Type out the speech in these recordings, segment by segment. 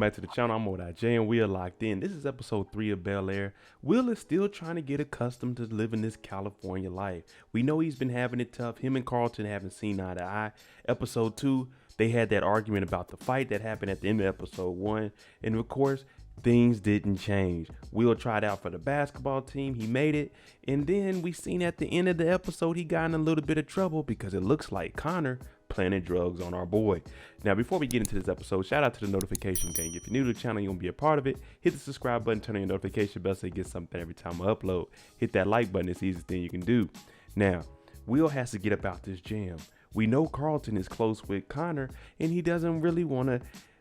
back to the channel. I'm MoedotJ and we are locked in. This is episode 3 of Bel-Air. Will is still trying to get accustomed to living this California life. We know he's been having it tough. Him and Carlton haven't seen eye to eye. Episode 2, they had that argument about the fight that happened at the end of episode 1. And of course, things didn't change. Will tried out for the basketball team. He made it. And then we seen at the end of the episode, he got in a little bit of trouble because it looks like Connor planted drugs on our boy. Now, before we get into this episode, shout out to the notification gang. If you're new to the channel, you want to be a part of it, hit the subscribe button, turn on your notification bell so you get something every time I upload. Hit that like button. It's the easiest thing you can do. Now, Will has to get about this jam. We know Carlton is close with Connor, and he doesn't really want to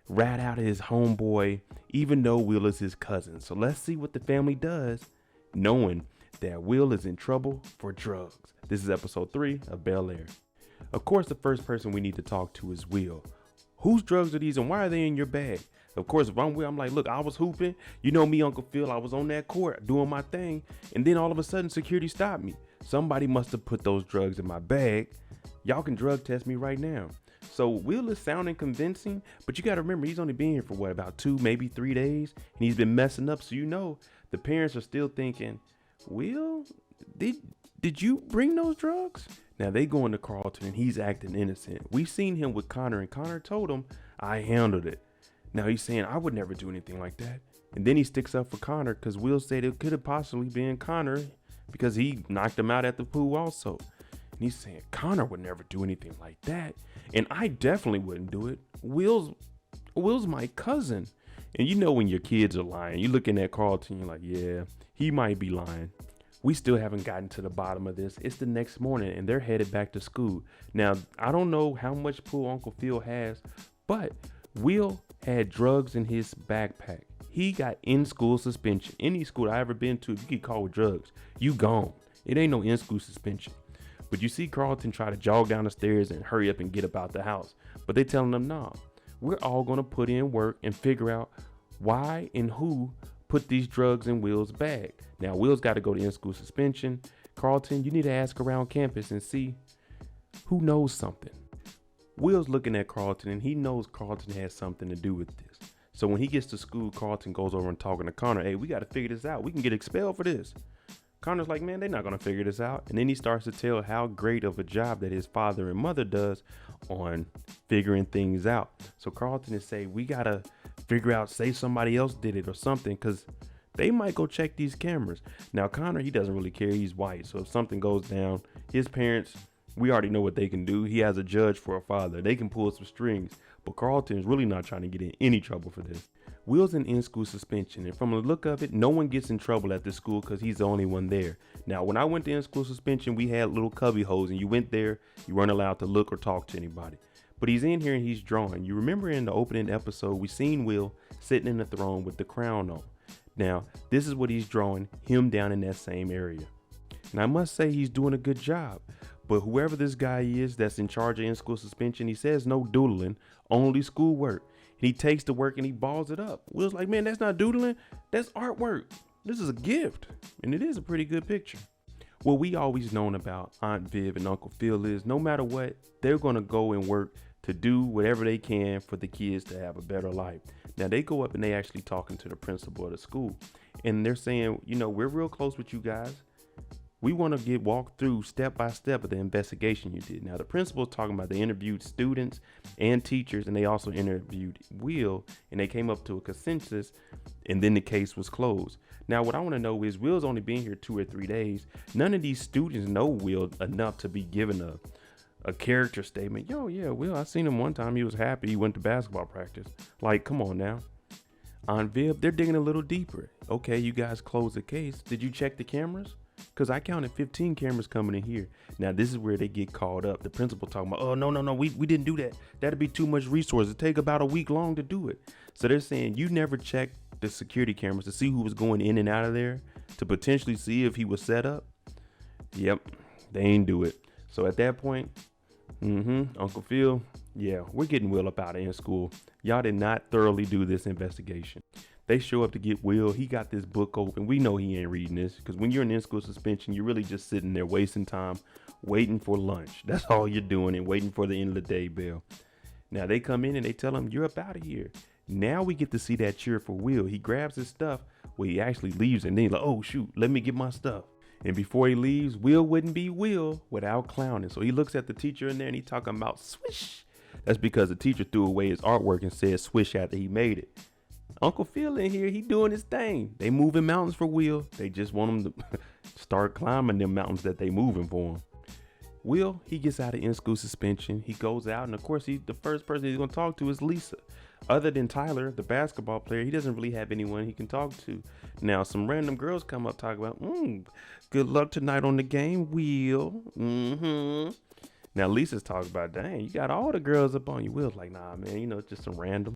rat out his homeboy, even though Will is his cousin. So let's see what the family does, knowing that Will is in trouble for drugs. This is episode 3 of Bel-Air. Of course, the first person we need to talk to is Will. Whose drugs are these and why are they in your bag? Of course, if I'm Will, I'm like, look, I was hooping. You know me, Uncle Phil, I was on that court doing my thing. And then all of a sudden, security stopped me. Somebody must have put those drugs in my bag. Y'all can drug test me right now. So Will is sounding convincing, but you got to remember, he's only been here for what, about 2, maybe 3 days? And he's been messing up. So, you know, the parents are still thinking, Will, did you bring those drugs? Now they going to Carlton and he's acting innocent. We've seen him with Connor and Connor told him, I handled it. Now he's saying, I would never do anything like that. And then he sticks up for Connor because Will said it could have possibly been Connor because he knocked him out at the pool also. And he's saying, Connor would never do anything like that. And I definitely wouldn't do it. Will's my cousin. And you know when your kids are lying, you're looking at Carlton, you're like, yeah, he might be lying. We still haven't gotten to the bottom of this. It's the next morning and they're headed back to school. Now, I don't know how much pull Uncle Phil has, but Will had drugs in his backpack. He got in-school suspension. Any school I ever been to, if you get caught with drugs, you gone. It ain't no in-school suspension. But you see Carlton try to jog down the stairs and hurry up and get up out the house. But they telling them, nah, we're all going to put in work and figure out why and who put these drugs in Will's bag. Now, Will's got to go to in-school suspension. Carlton, you need to ask around campus and see who knows something. Will's looking at Carlton and he knows Carlton has something to do with this. So when he gets to school, Carlton goes over and talking to Connor. Hey, we got to figure this out. We can get expelled for this. Connor's like, man, they're not going to figure this out. And then he starts to tell how great of a job that his father and mother does on figuring things out. So Carlton is saying, we got to figure out, say somebody else did it or something, because they might go check these cameras. Now, Connor, he doesn't really care. He's white. So if something goes down, his parents, we already know what they can do. He has a judge for a father. They can pull some strings. But Carlton is really not trying to get in any trouble for this. Will's in school suspension. And from the look of it, no one gets in trouble at this school because he's the only one there. Now, when I went to in-school suspension, we had little cubby holes. And you went there, you weren't allowed to look or talk to anybody. But he's in here and he's drawing. You remember in the opening episode, we seen Will sitting in the throne with the crown on. Now, this is what he's drawing, him down in that same area. And I must say he's doing a good job. But whoever this guy is that's in charge of in-school suspension, he says no doodling, only schoolwork. And he takes the work and he balls it up. Will's like, man, that's not doodling, that's artwork. This is a gift. And it is a pretty good picture. What we always known about Aunt Viv and Uncle Phil is no matter what, they're going to go and work to do whatever they can for the kids to have a better life. Now they go up and they actually talking to the principal of the school and they're saying, you know, we're real close with you guys. We want to get walked through step by step of the investigation you did. Now the principal's talking about they interviewed students and teachers and they also interviewed Will and they came up to a consensus and then the case was closed. Now what I want to know is Will's only been here 2 or 3 days. None of these students know Will enough to be given a character statement. Yo, yeah, Will, I seen him one time. He was happy. He went to basketball practice. Like, come on now. On Viv, they're digging a little deeper. Okay, you guys closed the case. Did you check the cameras? Because I counted 15 cameras coming in here. Now, this is where they get called up. The principal talking about, oh, no, we didn't do that. That'd be too much resources. It'd take about a week long to do it. So they're saying you never checked the security cameras to see who was going in and out of there to potentially see if he was set up. Yep, they ain't do it. So at that point, Uncle Phil, yeah, we're getting Will up out of in school. Y'all did not thoroughly do this investigation. They show up to get Will. He got this book open. We know he ain't reading this because when you're in school suspension, you're really just sitting there wasting time, waiting for lunch. That's all you're doing and waiting for the end of the day bell. Now they come in and they tell him, you're up out of here. Now we get to see that cheer for Will. He grabs his stuff. Well, he actually leaves and then he's like, oh shoot, let me get my stuff. And before he leaves, Will wouldn't be Will without clowning. So he looks at the teacher in there and he's talking about swish. That's because the teacher threw away his artwork and said swish after he made it. Uncle Phil in here, he doing his thing. They moving mountains for Will. They just want him to start climbing them mountains that they moving for him. Will, he gets out of in-school suspension. He goes out, and of course, the first person he's going to talk to is Lisa. Other than Tyler, the basketball player, he doesn't really have anyone he can talk to. Now, some random girls come up talking about, good luck tonight on the game, Will. Now, Lisa's talking about, dang, you got all the girls up on you. Will's like, nah, man, it's just some random.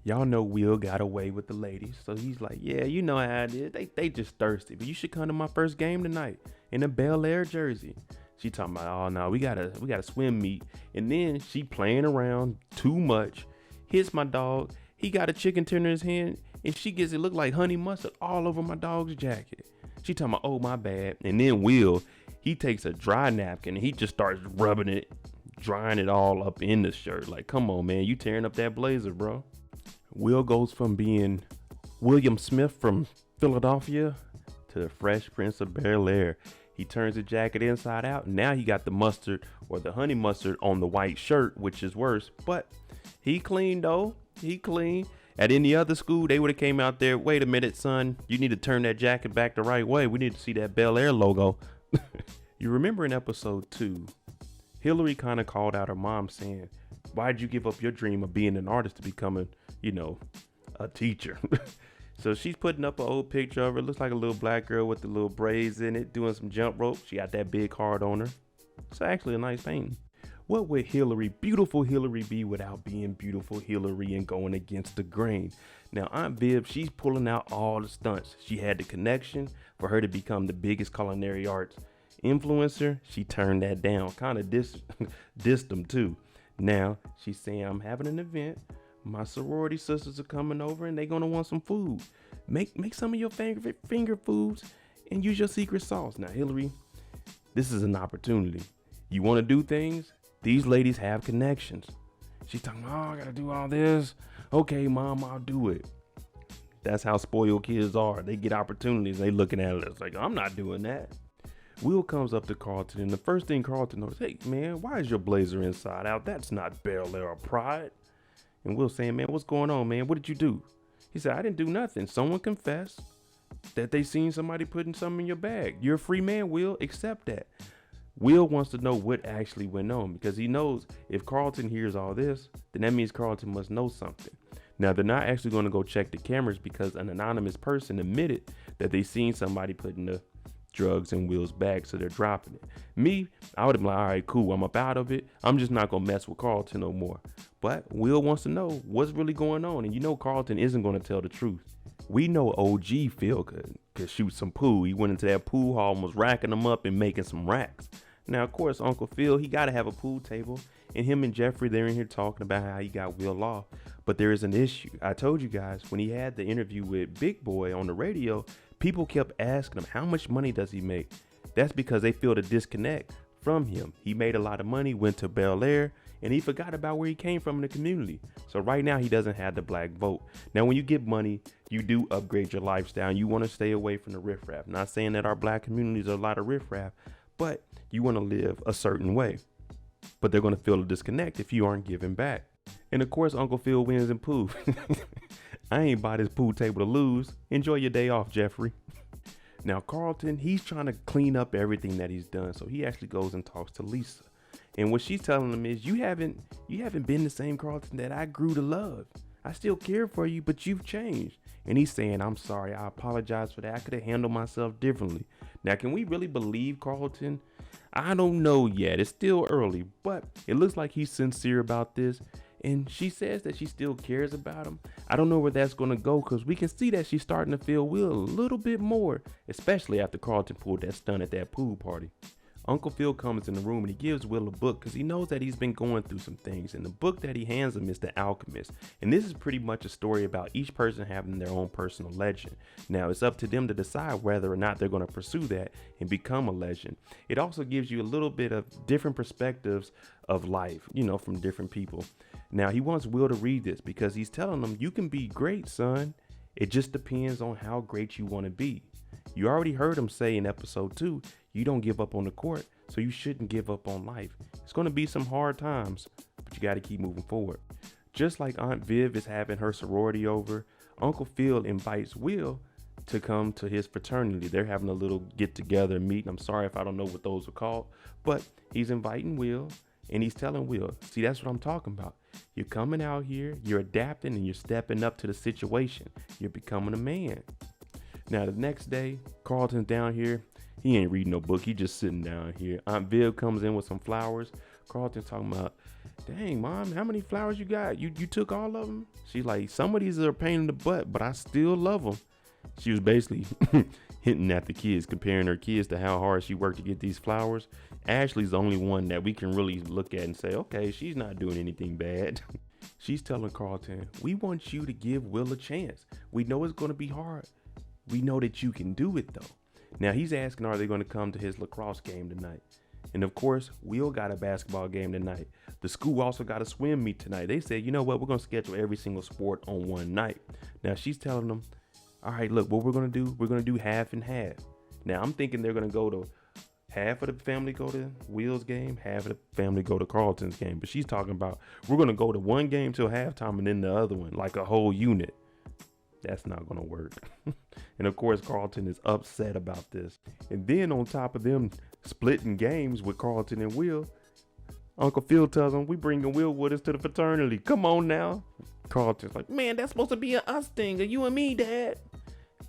Y'all know Will got away with the ladies. So he's like, yeah, you know how it is. They just thirsty. But you should come to my first game tonight in a Bel-Air jersey. She talking about, oh no, we got a swim meet. And then she playing around too much. Hits my dog. He got a chicken tender in his hand. And she gets it look like honey mustard all over my dog's jacket. She talking about, oh my bad. And then Will, he takes a dry napkin and he just starts rubbing it, drying it all up in the shirt. Like, come on, man, you tearing up that blazer, bro. Will goes from being William Smith from Philadelphia to the Fresh Prince of Bel-Air. He turns the jacket inside out. Now he got the mustard or the honey mustard on the white shirt, which is worse. But he clean though. He clean. At any other school, they would have came out there. Wait a minute, son. You need to turn that jacket back the right way. We need to see that Bel-Air logo. You remember in episode 2, Hilary kind of called out her mom saying, why'd you give up your dream of being an artist to becoming, a teacher? So she's putting up an old picture of her. Looks like a little black girl with the little braids in it, doing some jump rope. She got that big heart on her. It's actually a nice painting. What would beautiful Hilary be without being beautiful Hilary and going against the grain? Now, Aunt Viv, she's pulling out all the stunts. She had the connection for her to become the biggest culinary arts influencer. She turned that down, kind of dissed them too. Now, she's saying, I'm having an event. My sorority sisters are coming over and they're going to want some food. Make some of your favorite finger foods and use your secret sauce. Now, Hilary, this is an opportunity. You want to do things? These ladies have connections. She's talking, oh, I got to do all this. Okay, mom, I'll do it. That's how spoiled kids are. They get opportunities. They looking at it. It's like, I'm not doing that. Will comes up to Carlton, and the first thing Carlton knows, hey, man, why is your blazer inside out? That's not Bel-Air pride. And Will saying, man, what's going on, man? What did you do? He said, I didn't do nothing. Someone confessed that they seen somebody putting something in your bag. You're a free man, Will. Accept that. Will wants to know what actually went on because he knows if Carlton hears all this, then that means Carlton must know something. Now, they're not actually going to go check the cameras because an anonymous person admitted that they seen somebody putting the drugs in Will's bag, so they're dropping it. Me, I would have been like, all right, cool, I'm up out of it. I'm just not gonna mess with Carlton no more. But Will wants to know what's really going on, and Carlton isn't gonna tell the truth. We know OG Phil could shoot some pool. He went into that pool hall and was racking them up and making some racks. Now, of course, Uncle Phil, he gotta have a pool table, and him and Geoffrey, they're in here talking about how he got Will off. But there is an issue. I told you guys when he had the interview with Big Boy on the radio, people kept asking him, how much money does he make? That's because they feel the disconnect from him. He made a lot of money, went to Bel-Air, and he forgot about where he came from in the community. So right now, he doesn't have the black vote. Now, when you get money, you do upgrade your lifestyle. You want to stay away from the riffraff. Not saying that our black communities are a lot of riffraff, but you want to live a certain way. But they're going to feel a disconnect if you aren't giving back. And of course, Uncle Phil wins in pool. I ain't bought his pool table to lose. Enjoy your day off, Geoffrey. Now, Carlton, he's trying to clean up everything that he's done. So he actually goes and talks to Lisa. And what she's telling him is, you haven't been the same Carlton that I grew to love. I still care for you, but you've changed. And he's saying, I'm sorry. I apologize for that. I could have handled myself differently. Now, can we really believe Carlton? I don't know yet. It's still early, but it looks like he's sincere about this. And she says that she still cares about him. I don't know where that's going to go because we can see that she's starting to feel Will a little bit more, especially after Carlton pulled that stunt at that pool party. Uncle Phil comes in the room and he gives Will a book because he knows that he's been going through some things. And the book that he hands him is The Alchemist. And this is pretty much a story about each person having their own personal legend. Now, it's up to them to decide whether or not they're going to pursue that and become a legend. It also gives you a little bit of different perspectives of life, from different people. Now, he wants Will to read this because he's telling him, you can be great, son. It just depends on how great you want to be. You already heard him say in episode 2, you don't give up on the court, so you shouldn't give up on life. It's going to be some hard times, but you got to keep moving forward. Just like Aunt Viv is having her sorority over, Uncle Phil invites Will to come to his fraternity. They're having a little get together meeting. I'm sorry if I don't know what those are called, but he's inviting Will and he's telling Will, see, that's what I'm talking about. You're coming out here, you're adapting and you're stepping up to the situation. You're becoming a man. Now, the next day, Carlton's down here. He ain't reading no book. He just sitting down here. Aunt Viv comes in with some flowers. Carlton's talking about, dang, Mom, how many flowers you got? You took all of them? She's like, some of these are a pain in the butt, but I still love them. She was basically hinting at the kids, comparing her kids to how hard she worked to get these flowers. Ashley's the only one that we can really look at and say, okay, she's not doing anything bad. She's telling Carlton, we want you to give Will a chance. We know it's going to be hard. We know that you can do it, though. Now, he's asking, are they going to come to his lacrosse game tonight? And of course, Will got a basketball game tonight. The school also got a swim meet tonight. They said, you know what? We're going to schedule every single sport on one night. Now, she's telling them, all right, look, what we're going to do, we're going to do half and half. Now, I'm thinking they're going to go to half of the family go to Will's game, half of the family go to Carlton's game. But she's talking about, we're going to go to one game till halftime and then the other one, like a whole unit. That's not going to work. And of course, Carlton is upset about this. And then on top of them splitting games with Carlton and Will, Uncle Phil tells him, we bringing Will with us to the fraternity. Come on now. Carlton's like, man, that's supposed to be an us thing. You and me, Dad.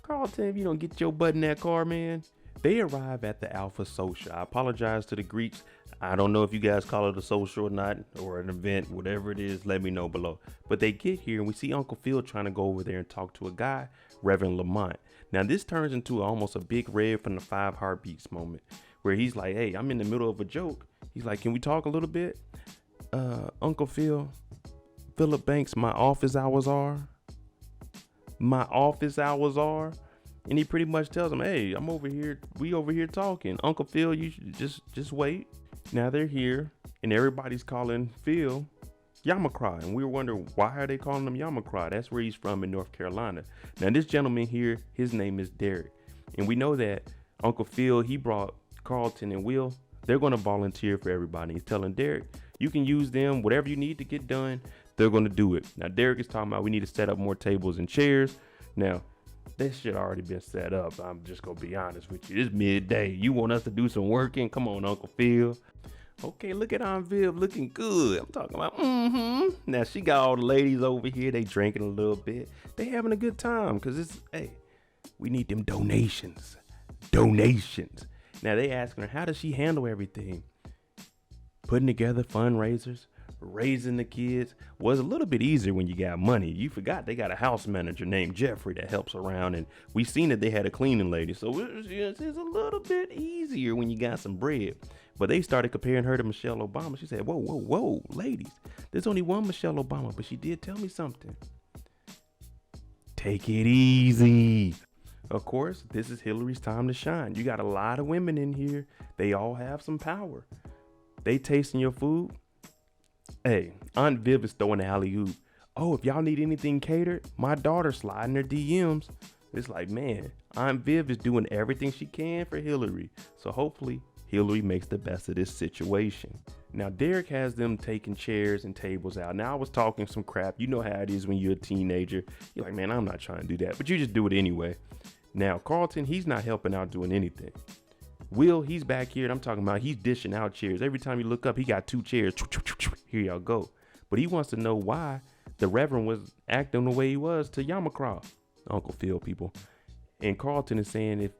Carlton, if you don't get your butt in that car, man. They arrive at the Alpha Social. I apologize to the Greeks. I don't know if you guys call it a social or not, or an event, whatever it is, let me know below. But they get here and we see Uncle Phil trying to go over there and talk to a guy, Reverend Lamont. Now this turns into almost a Big Red from the 5 Heartbeats moment, where he's like, hey, I'm in the middle of a joke. He's like, can we talk a little bit? Uncle Phil, Phillip Banks, my office hours are. My office hours are. And he pretty much tells him, hey, I'm over here. We over here talking. Uncle Phil, you should just wait. Now they're here and everybody's calling Phil Yamacraw. And we were wondering, why are they calling him Yamacraw? That's where he's from in North Carolina. Now this gentleman here, his name is Derek. And we know that Uncle Phil, he brought Carlton and Will. They're going to volunteer for everybody. He's telling Derek, you can use them, whatever you need to get done, they're going to do it. Now Derek is talking about we need to set up more tables and chairs. Now, this shit already been set up. I'm just gonna be honest with you. It's midday. You want us to do some working? Come on, Uncle Phil. Okay, look at Aunt Viv looking good. I'm talking about, Now she got all the ladies over here. They drinking a little bit. They having a good time because it's, hey, we need them donations. Donations. Now they asking her, how does she handle everything? Putting together fundraisers, raising the kids was a little bit easier when you got money. You forgot they got a house manager named Geoffrey that helps around, and we seen that they had a cleaning lady, so it's a little bit easier when you got some bread. But they started comparing her to Michelle Obama. She said, whoa, ladies, there's only one Michelle Obama, but she did tell me something. Take it easy. Of course, this is Hilary's time to shine. You got a lot of women in here. They all have some power. They tasting your food. Hey, Aunt Viv is throwing the alley-oop. Oh, if y'all need anything catered, my daughter sliding her DMs. It's like, man, Aunt Viv is doing everything she can for Hilary. So hopefully Hilary makes the best of this situation. Now, Derek has them taking chairs and tables out. Now, I was talking some crap. You know how it is when you're a teenager. You're like, man, I'm not trying to do that. But you just do it anyway. Now, Carlton, he's not helping out doing anything. Will, he's back here, and I'm talking about he's dishing out chairs. Every time you look up, he got 2 chairs. Here y'all go. But he wants to know why the Reverend was acting the way he was to Yamacraw. Uncle Phil, people. And Carlton is saying, if,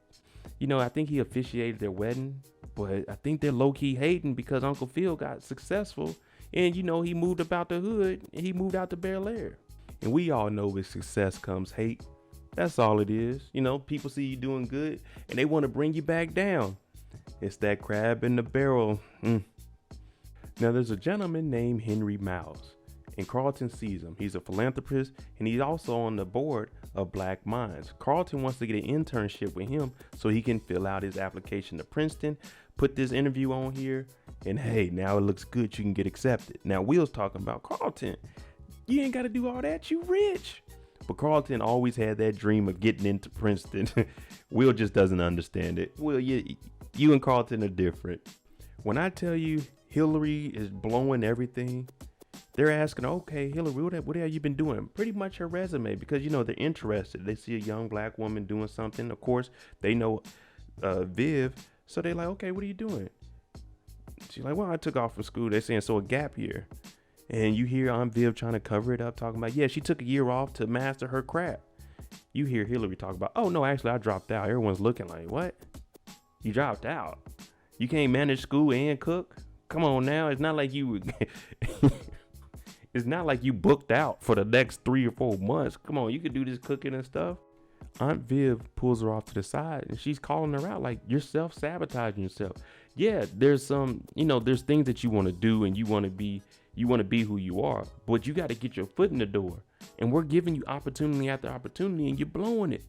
I think he officiated their wedding, but I think they're low-key hating because Uncle Phil got successful. And, he moved about the hood, and he moved out to Bel-Air. And we all know with success comes hate. That's all it is. People see you doing good, and they want to bring you back down. It's that crab in the barrel. Now, there's a gentleman named Henry Mouse, and Carlton sees him. He's a philanthropist, and he's also on the board of Black Minds. Carlton wants to get an internship with him so he can fill out his application to Princeton, put this interview on here, and hey, now it looks good. You can get accepted. Now, Will's talking about, Carlton, you ain't got to do all that. You rich. But Carlton always had that dream of getting into Princeton. Will just doesn't understand it. Will, you and Carlton are different. When I tell you Hilary is blowing everything, they're asking, okay, Hilary, what have you been doing? Pretty much her resume, because, they're interested. They see a young Black woman doing something. Of course, they know Viv. So they're like, okay, what are you doing? She's like, well, I took off from school. They're saying, so a gap year. And you hear Aunt Viv trying to cover it up, talking about, yeah, she took a year off to master her craft. You hear Hilary talk about, oh, no, actually, I dropped out. Everyone's looking like, what? You dropped out? You can't manage school and cook? Come on now. It's not like you it's not like you booked out for the next 3 or 4 months. Come on, you could do this cooking and stuff. Aunt Viv pulls her off to the side and she's calling her out like, you're self-sabotaging yourself. Yeah, there's there's things that you want to do and you want to be who you are, but you got to get your foot in the door. And we're giving you opportunity after opportunity and you're blowing it.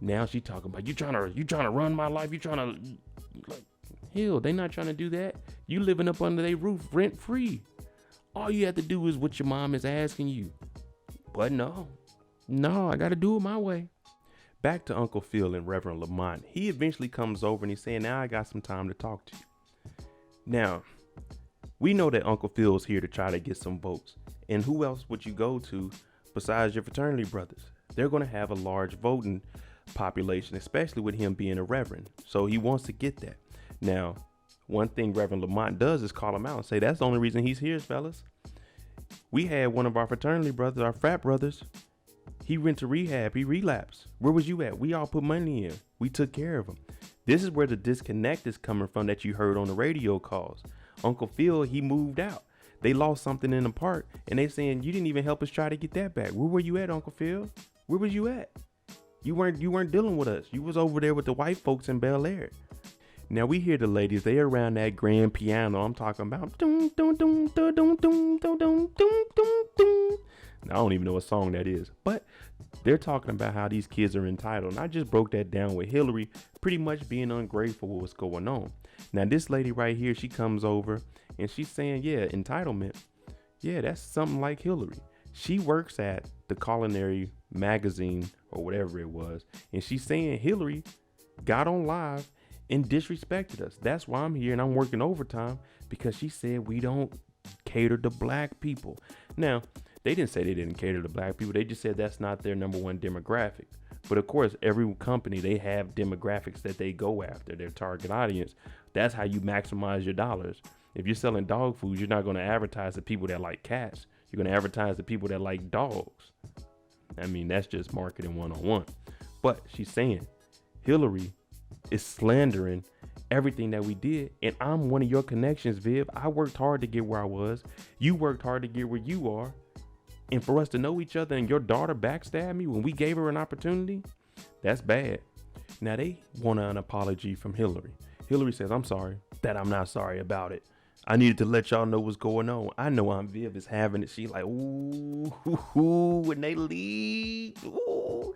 Now she talking about, you trying to run my life. You trying to, like, hell, they not trying to do that. You living up under their roof rent free. All you have to do is what your mom is asking you. But no, I got to do it my way. Back to Uncle Phil and Reverend Lamont. He eventually comes over and he's saying, now I got some time to talk to you. Now, we know that Uncle Phil's here to try to get some votes. And who else would you go to besides your fraternity brothers? They're going to have a large voting population, especially with him being a reverend. So he wants to get that. Now, one thing Reverend Lamont does is call him out and say, that's the only reason he's here, fellas. We had one of our fraternity brothers, our frat brothers. He went to rehab. He relapsed. Where was you at? We all put money in. We took care of him. This is where the disconnect is coming from that you heard on the radio calls. Uncle Phil, he moved out. They lost something in the park and they saying, you didn't even help us try to get that back. Where were you at, Uncle Phil? Where was you at? You weren't dealing with us. You was over there with the white folks in Bel-Air. Now we hear the ladies, they around that grand piano I'm talking about. Now, I don't even know what song that is, but they're talking about how these kids are entitled. And I just broke that down with Hilary pretty much being ungrateful with what's going on. Now, this lady right here, she comes over and she's saying, yeah, entitlement. Yeah, that's something like Hilary. She works at the culinary magazine or whatever it was. And she's saying Hilary got on live and disrespected us. That's why I'm here and I'm working overtime, because she said we don't cater to Black people. Now, they didn't say they didn't cater to Black people. They just said that's not their number one demographic. But of course, every company, they have demographics that they go after, their target audience. That's how you maximize your dollars. If you're selling dog food, you're not going to advertise to people that like cats. You're going to advertise to people that like dogs. I mean, that's just marketing 101. But she's saying Hilary is slandering everything that we did. And I'm one of your connections, Viv. I worked hard to get where I was. You worked hard to get where you are. And for us to know each other and your daughter backstabbed me when we gave her an opportunity, that's bad. Now they want an apology from Hilary. Hilary says, I'm sorry that I'm not sorry about it. I needed to let y'all know what's going on. I know Aunt Viv is having it. She like, ooh, when they leave. Ooh.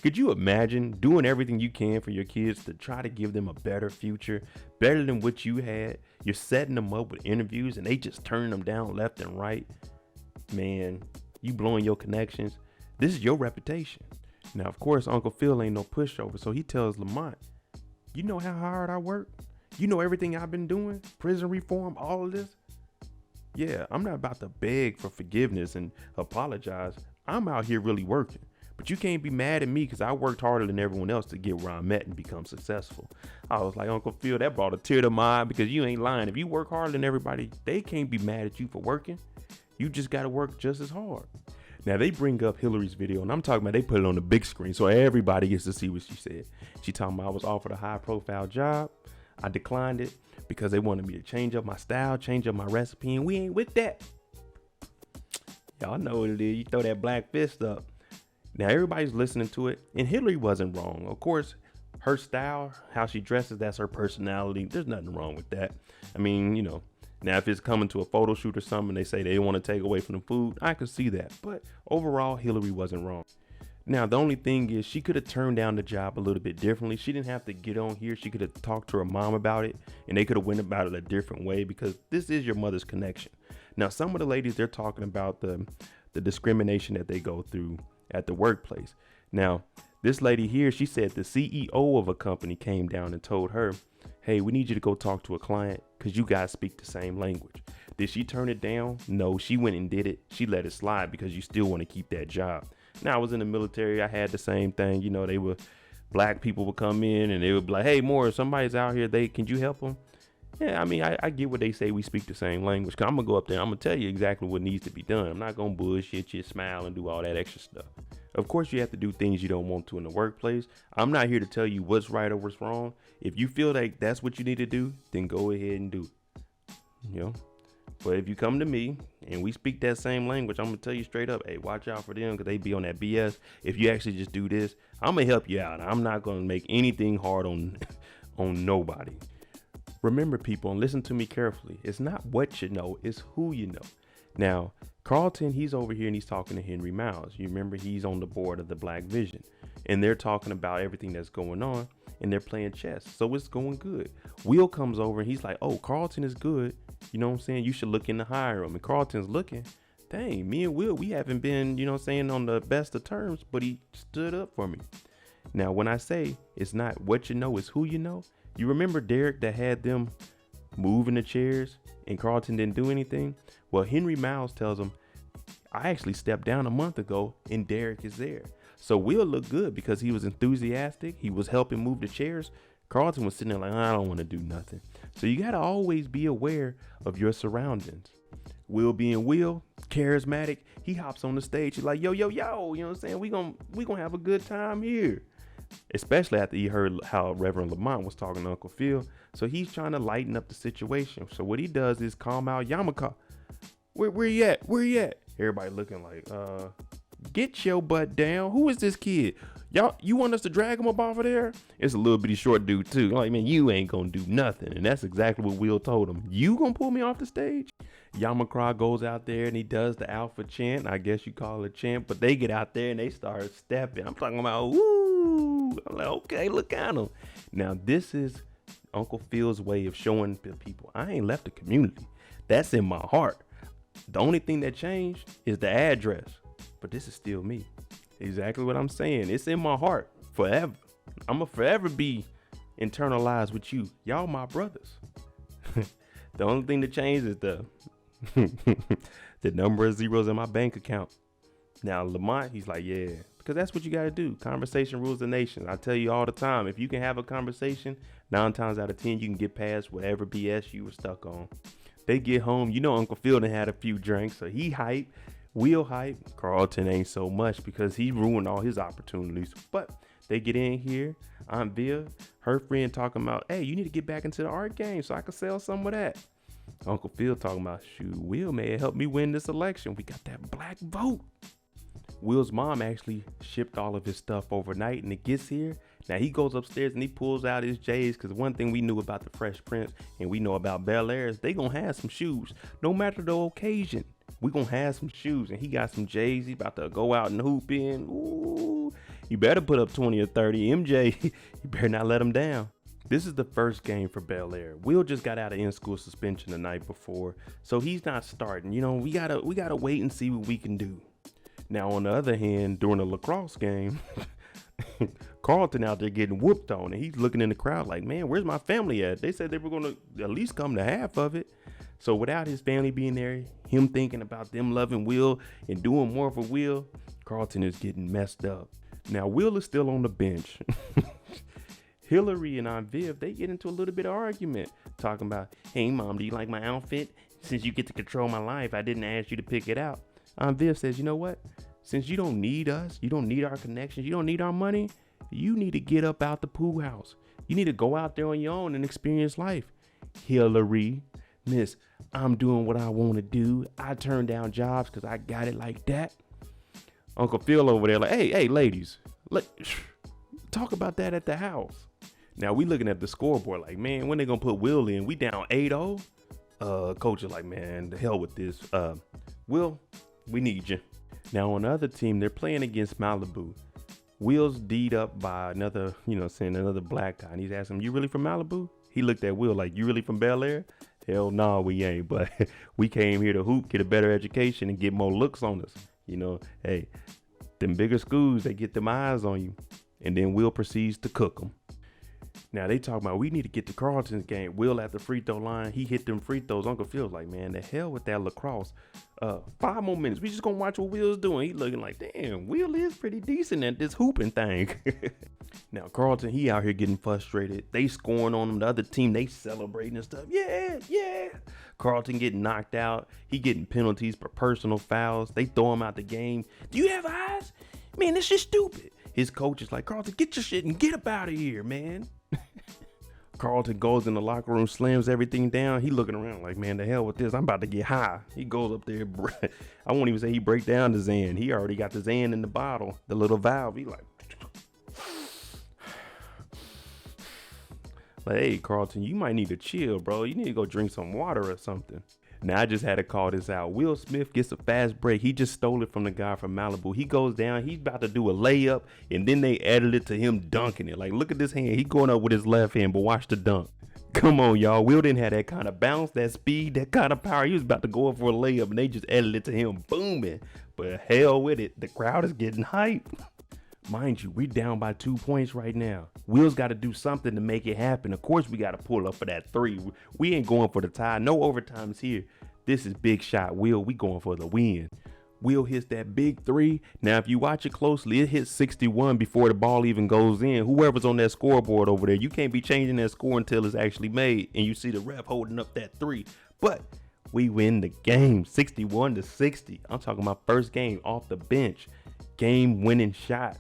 Could you imagine doing everything you can for your kids to try to give them a better future, better than what you had? You're setting them up with interviews and they just turn them down left and right. Man, you blowing your connections. This is your reputation. Now, of course, Uncle Phil ain't no pushover. So he tells Lamont, you know how hard I work? You know everything I've been doing? Prison reform, all of this? Yeah, I'm not about to beg for forgiveness and apologize. I'm out here really working. But you can't be mad at me because I worked harder than everyone else to get where I'm at and become successful. I was like, Uncle Phil, that brought a tear to my eye, because you ain't lying. If you work harder than everybody, they can't be mad at you for working. You just got to work just as hard. Now, they bring up Hilary's video, and I'm talking about they put it on the big screen so everybody gets to see what she said. She talking about I was offered a high-profile job. I declined it because they wanted me to change up my style, change up my recipe, and we ain't with that. Y'all know what it is. You throw that black fist up. Now, everybody's listening to it, and Hilary wasn't wrong. Of course, Her style, how she dresses, that's her personality. There's nothing wrong with that. I mean, now if it's coming to a photo shoot or something, they say they want to take away from the food, I could see that. But overall, Hilary wasn't wrong. Now, the only thing is she could have turned down the job a little bit differently. She didn't have to get on here. She could have talked to her mom about it, and they could have went about it a different way, because this is your mother's connection. Now, some of the ladies, they're talking about the discrimination that they go through at the workplace. Now, this lady here, she said the CEO of a company came down and told her, hey, we need you to go talk to a client because you guys speak the same language. Did she turn it down? No, she went and did it. She let it slide because you still want to keep that job. Now, I was in the military. I had the same thing. Black people would come in and they would be like, hey, Morris, somebody's out here. Can you help them? Yeah, I mean, I get what they say. We speak the same language. Cause I'm going to go up there. I'm going to tell you exactly what needs to be done. I'm not going to bullshit you, smile, and do all that extra stuff. Of course, you have to do things you don't want to in the workplace. I'm not here to tell you what's right or what's wrong. If you feel like that's what you need to do, then go ahead and do it. But if you come to me and we speak that same language, I'm going to tell you straight up, hey, watch out for them because they be on that BS. If you actually just do this, I'm going to help you out. I'm not going to make anything hard on nobody. Remember, people, and listen to me carefully. It's not what you know, it's who you know. Now, Carlton, he's over here and he's talking to Henry Miles. You remember he's on the board of the Black Vision, and they're talking about everything that's going on, and they're playing chess. So it's going good. Will comes over and he's like, oh, Carlton is good. You know what I'm saying? You should look into hire him. And Carlton's looking, dang, me and Will, we haven't been, on the best of terms, but he stood up for me. Now, when I say it's not what you know, it's who you know. You remember Derek that had them moving the chairs and Carlton didn't do anything? Well, Henry Miles tells him, I actually stepped down a month ago and Derek is there. So Will looked good because he was enthusiastic. He was helping move the chairs. Carlton was sitting there like, I don't want to do nothing. So you got to always be aware of your surroundings. Will being Will, charismatic, he hops on the stage. He's like, yo, you know what I'm saying? We gonna have a good time here. Especially after he heard how Reverend Lamont was talking to Uncle Phil. So he's trying to lighten up the situation. So what he does is calm out Yamacraw. Where you at? Where you at? Everybody looking like, get your butt down. Who is this kid? Y'all, you want us to drag him up off of there? It's a little bitty short dude too. Like, man, you ain't gonna do nothing. And that's exactly what Will told him. You gonna pull me off the stage? Yamacraw goes out there and he does the alpha chant. I guess you call it a chant, but they get out there and they start stepping. I'm talking about, woo. I'm like, okay, look at them. Now, this is Uncle Phil's way of showing the people, I ain't left the community. That's in my heart. The only thing that changed is the address, but this is still me. Exactly what I'm saying. It's in my heart forever. I'm going to forever be internalized with you. Y'all my brothers. The only thing that changed is the number of zeros in my bank account. Now, Lamont, he's like, yeah, because that's what you got to do. Conversation rules the nation. I tell you all the time, if you can have a conversation, 9 times out of 10, you can get past whatever BS you were stuck on. They get home. Uncle Phil done had a few drinks, so he hype. Will hype. Carlton ain't so much because he ruined all his opportunities. But they get in here. Aunt Viv, her friend talking about, hey, you need to get back into the art game so I can sell some of that. Uncle Phil talking about, shoot, Will may have helped me win this election. We got that black vote. Will's mom actually shipped all of his stuff overnight and it gets here. Now he goes upstairs and he pulls out his J's, because one thing we knew about the Fresh Prince and we know about Bel-Air is they gonna have some shoes no matter the occasion. We gonna have some shoes, and he got some J's. He about to go out and hoop in. Ooh, you better put up 20 or 30. MJ, you better not let him down. This is the first game for Bel-Air. Will just got out of in-school suspension the night before, so he's not starting. We gotta wait and see what we can do. Now, on the other hand, during the lacrosse game, Carlton out there getting whooped on, and he's looking in the crowd like, man, where's my family at? They said they were gonna at least come to half of it. So without his family being there, him thinking about them loving Will and doing more for Will, Carlton is getting messed up. Now, Will is still on the bench. Hilary and Aunt Viv, they get into a little bit of argument, talking about, hey, Mom, do you like my outfit? Since you get to control my life, I didn't ask you to pick it out. Aunt Viv says, you know what? Since you don't need us, you don't need our connections, you don't need our money, you need to get up out the pool house. You need to go out there on your own and experience life. Hilary, Miss, I'm doing what I want to do. I turn down jobs because I got it like that. Uncle Phil over there like, hey, ladies, Talk about that at the house. Now we looking at the scoreboard like, man, when they gonna put Will in? We down 8-0. Coach is like, man, the hell with this. Will, we need you. Now on the other team, they're playing against Malibu. Will's D'd up by another, another black guy. And he's asking him, you really from Malibu? He looked at Will like, you really from Bel-Air? Hell no, we ain't. But we came here to hoop, get a better education, and get more looks on us. Hey, them bigger schools, they get them eyes on you. And then Will proceeds to cook them. Now they talk about we need to get to Carlton's game. Will at the free throw line, he hit them free throws. Uncle Phil's like, man, the hell with that lacrosse. 5 more minutes. We just gonna watch what Will's doing. He looking like, damn, Will is pretty decent at this hooping thing. Now Carlton, he out here getting frustrated. They scoring on him. The other team, they celebrating and stuff. Yeah. Carlton getting knocked out. He getting penalties for personal fouls. They throw him out the game. Do you have eyes? Man, this shit's stupid. His coach is like, Carlton, get your shit and get up out of here, man. Carlton goes in the locker room, slams everything down. He looking around like, man, the hell with this. I'm about to get high. He goes up there. I won't even say he break down the Zan. He already got the Zan in the bottle, the little valve. He like, hey, Carlton, you might need to chill, bro. You need to go drink some water or something. Now, I just had to call this out. Will Smith gets a fast break. He just stole it from the guy from Malibu. He goes down. He's about to do a layup, and then they added it to him dunking it. Like, look at this hand. He going up with his left hand, but watch the dunk. Come on, y'all. Will didn't have that kind of bounce, that speed, that kind of power. He was about to go up for a layup, and they just added it to him booming. But hell with it. The crowd is getting hyped. Mind you, we're down by 2 points right now. Will's got to do something to make it happen. Of course, we got to pull up for that 3. We ain't going for the tie. No overtimes here. This is big shot Will. We going for the win. Will hits that big 3. Now, if you watch it closely, it hits 61 before the ball even goes in. Whoever's on that scoreboard over there, you can't be changing that score until it's actually made. And you see the ref holding up that 3. But we win the game 61-60. I'm talking about first game off the bench. Game winning shot.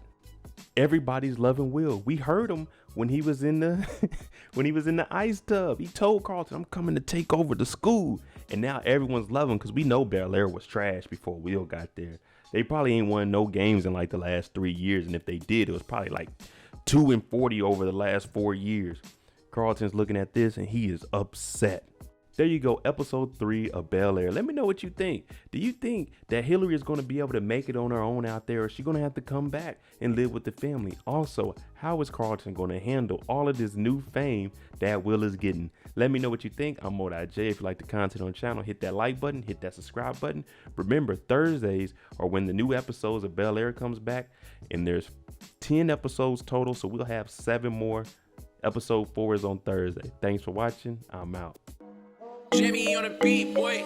Everybody's loving Will. We heard him when he was in the ice tub. He told Carlton, I'm coming to take over the school. And now everyone's loving because we know Bel-Air was trash before Will got there. They probably ain't won no games in like the last 3 years. And if they did, it was probably like 2-40 over the last 4 years. Carlton's looking at this and he is upset. There you go, episode 3 of Bel-Air. Let me know what you think. Do you think that Hilary is going to be able to make it on her own out there, or is she going to have to come back and live with the family? Also, how is Carlton going to handle all of this new fame that Will is getting? Let me know what you think. I'm MoedotJ. If you like the content on the channel, hit that like button, hit that subscribe button. Remember, Thursdays are when the new episodes of Bel-Air comes back, and there's 10 episodes total, so we'll have 7 more. Episode 4 is on Thursday. Thanks for watching. I'm out. Jimmy on the beat, boy.